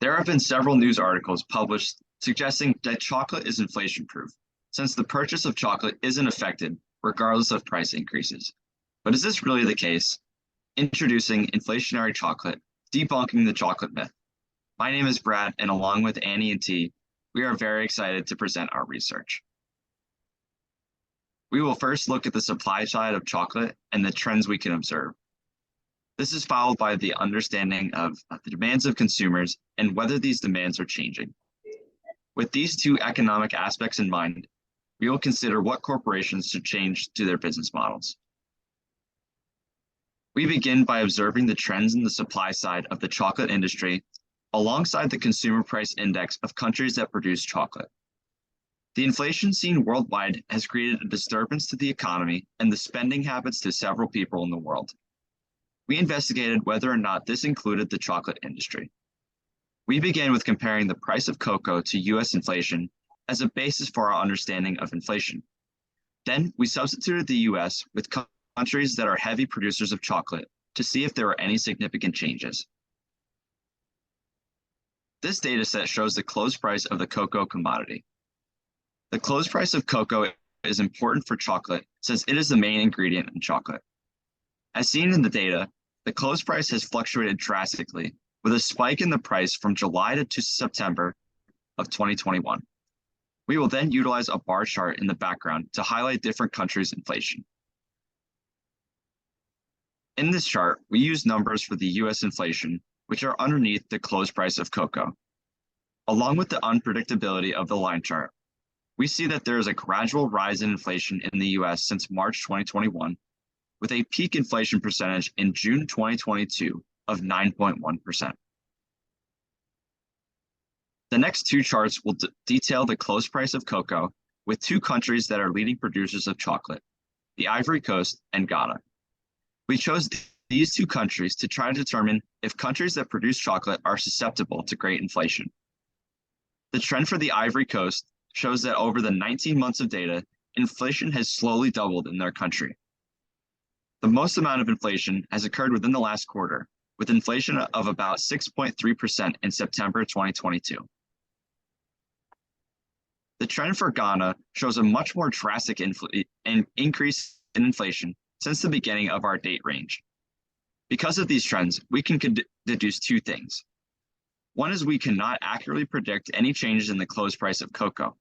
There have been several news articles published suggesting that chocolate is inflation-proof, since the purchase of chocolate isn't affected regardless of price increases. But is this really the case? Introducing Inflation-ary Chocolate, debunking the chocolate myth. My name is Brad, and along with Annie and T, we are very excited to present our research. We will first look at the supply side of chocolate and the trends we can observe. This is followed by the understanding of the demands of consumers and whether these demands are changing. With these two economic aspects in mind, we will consider what corporations should change to their business models. We begin by observing the trends in the supply side of the chocolate industry alongside the consumer price index of countries that produce chocolate. The inflation seen worldwide has created a disturbance to the economy and the spending habits to several people in the world. We investigated whether or not this included the chocolate industry. We began with comparing the price of cocoa to US inflation as a basis for our understanding of inflation. Then we substituted the US with countries that are heavy producers of chocolate to see if there were any significant changes. This data set shows the close price of the cocoa commodity. The close price of cocoa is important for chocolate since it is the main ingredient in chocolate. As seen in the data, the close price has fluctuated drastically with a spike in the price from July to September of 2021. We will then utilize a bar chart in the background to highlight different countries' inflation. In this chart, we use numbers for the US inflation, which are underneath the close price of cocoa. Along with the unpredictability of the line chart, we see that there is a gradual rise in inflation in the US since March 2021, with a peak inflation percentage in June 2022 of 9.1%. The next two charts will detail the close price of cocoa with two countries that are leading producers of chocolate, the Ivory Coast and Ghana. We chose these two countries to try to determine if countries that produce chocolate are susceptible to great inflation. The trend for the Ivory Coast shows that over the 19 months of data, inflation has slowly doubled in their country. The most amount of inflation has occurred within the last quarter, with inflation of about 6.3% in September 2022. The trend for Ghana shows a much more drastic increase in inflation since the beginning of our date range. Because of these trends, we can deduce two things. One is we cannot accurately predict any changes in the close price of cocoa.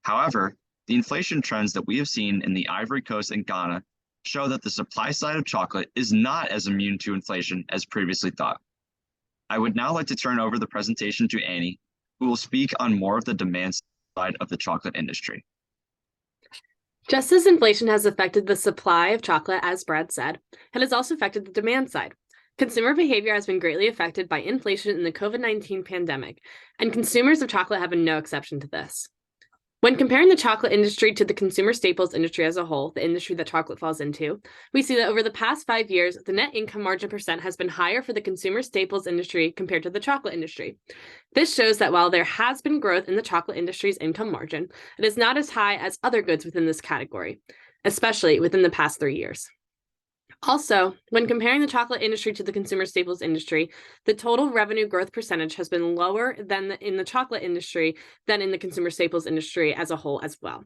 However, the inflation trends that we have seen in the Ivory Coast and Ghana show that the supply side of chocolate is not as immune to inflation as previously thought. I would now like to turn over the presentation to Annie, who will speak on more of the demand side of the chocolate industry. Just as inflation has affected the supply of chocolate, as Brad said, it has also affected the demand side. Consumer behavior has been greatly affected by inflation in the COVID-19 pandemic, and consumers of chocolate have been no exception to this. When comparing the chocolate industry to the consumer staples industry as a whole, the industry that chocolate falls into, we see that over the past 5 years, the net income margin percent has been higher for the consumer staples industry compared to the chocolate industry. This shows that while there has been growth in the chocolate industry's income margin, it is not as high as other goods within this category, especially within the past 3 years. Also, when comparing the chocolate industry to the consumer staples industry, the total revenue growth percentage has been lower than in the chocolate industry than in the consumer staples industry as a whole as well.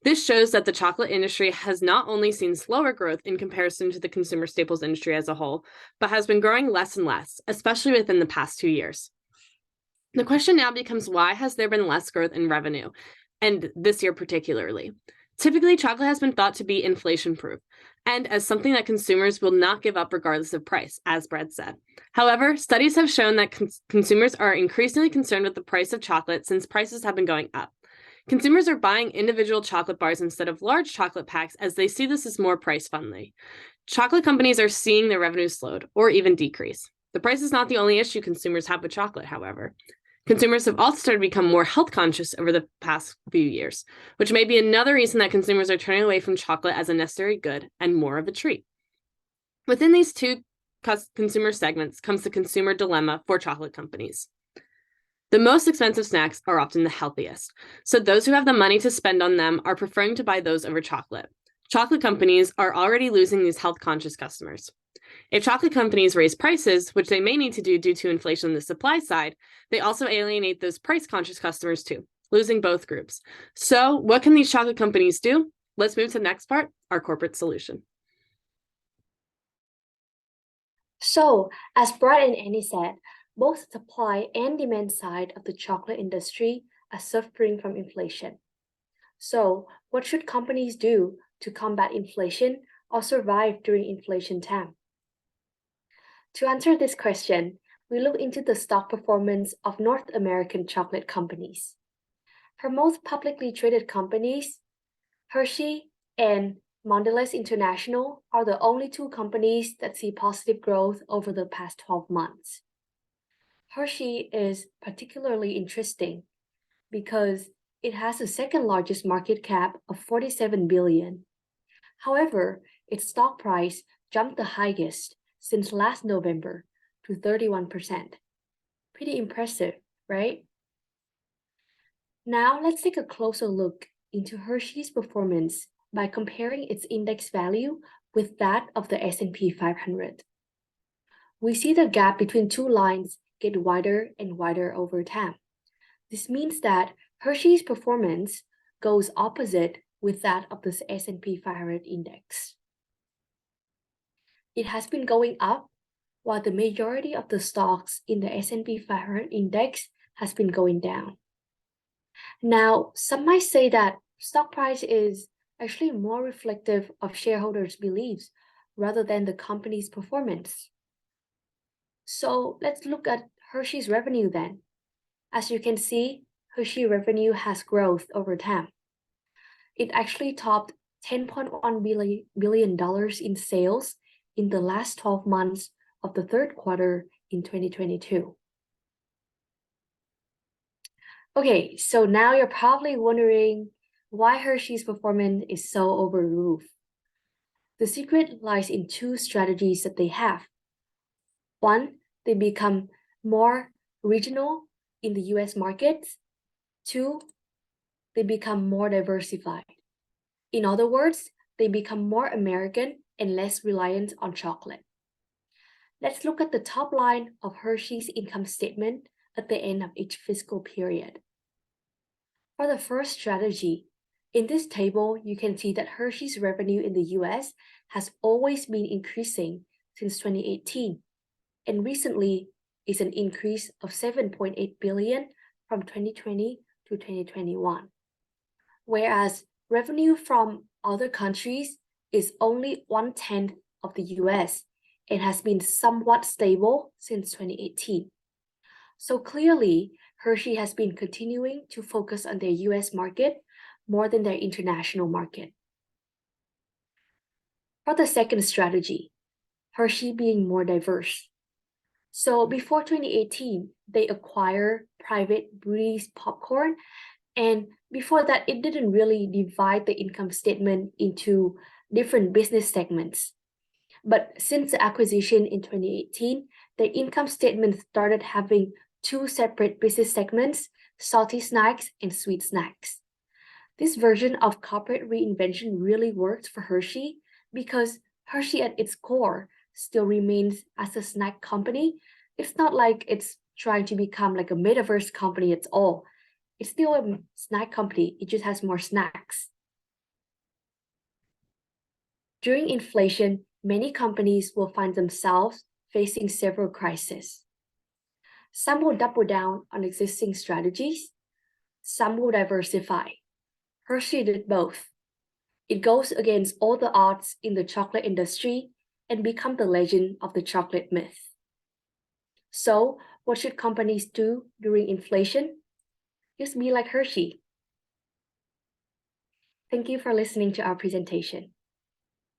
This shows that the chocolate industry has not only seen slower growth in comparison to the consumer staples industry as a whole, but has been growing less and less, especially within the past 2 years. The question now becomes, why has there been less growth in revenue, and this year particularly? Typically, chocolate has been thought to be inflation-proof, and as something that consumers will not give up regardless of price, as Brad said. However, studies have shown that consumers are increasingly concerned with the price of chocolate since prices have been going up. Consumers are buying individual chocolate bars instead of large chocolate packs as they see this as more price-friendly. Chocolate companies are seeing their revenues slowed or even decrease. The price is not the only issue consumers have with chocolate, however. Consumers have also started to become more health conscious over the past few years, which may be another reason that consumers are turning away from chocolate as a necessary good and more of a treat. Within these two consumer segments comes the consumer dilemma for chocolate companies. The most expensive snacks are often the healthiest, so those who have the money to spend on them are preferring to buy those over chocolate. Chocolate companies are already losing these health conscious customers. If chocolate companies raise prices, which they may need to do due to inflation on the supply side, they also alienate those price-conscious customers too, losing both groups. So what can these chocolate companies do? Let's move to the next part, our corporate solution. So, as Brad and Annie said, both supply and demand side of the chocolate industry are suffering from inflation. So, what should companies do to combat inflation or survive during inflation time? To answer this question, we look into the stock performance of North American chocolate companies. For most publicly traded companies, Hershey and Mondelez International are the only two companies that see positive growth over the past 12 months. Hershey is particularly interesting because it has the second largest market cap of 47 billion. However, its stock price jumped the highest since last November to 31%. Pretty impressive, right? Now let's take a closer look into Hershey's performance by comparing its index value with that of the S&P 500. We see the gap between two lines get wider and wider over time. This means that Hershey's performance goes opposite with that of the S&P 500 index. It has been going up while the majority of the stocks in the S&P 500 index has been going down. Now, some might say that stock price is actually more reflective of shareholders' beliefs rather than the company's performance. So let's look at Hershey's revenue then. As you can see, Hershey revenue has growth over time. It actually topped $10.1 billion in sales in the last 12 months of the third quarter in 2022. Okay, so now you're probably wondering why Hershey's performance is so over the roof. The secret lies in two strategies that they have. One, they become more regional in the US markets. Two, they become more diversified. In other words, they become more American and less reliant on chocolate. Let's look at the top line of Hershey's income statement at the end of each fiscal period. For the first strategy, in this table, you can see that Hershey's revenue in the US has always been increasing since 2018, and recently is an increase of 7.8 billion from 2020 to 2021. Whereas revenue from other countries is only 1/10 of the US and has been somewhat stable since 2018. So clearly, Hershey has been continuing to focus on their US market more than their international market. For the second strategy, Hershey being more diverse. So before 2018, they acquired private Breeze popcorn, and before that, it didn't really divide the income statement into different business segments. But since the acquisition in 2018, the income statement started having two separate business segments, salty snacks and sweet snacks. This version of corporate reinvention really worked for Hershey because Hershey at its core still remains as a snack company. It's not like it's trying to become like a metaverse company at all. It's still a snack company, it just has more snacks. During inflation, many companies will find themselves facing several crises. Some will double down on existing strategies. Some will diversify. Hershey did both. It goes against all the odds in the chocolate industry and become the legend of the chocolate myth. So, what should companies do during inflation? Just be like Hershey. Thank you for listening to our presentation.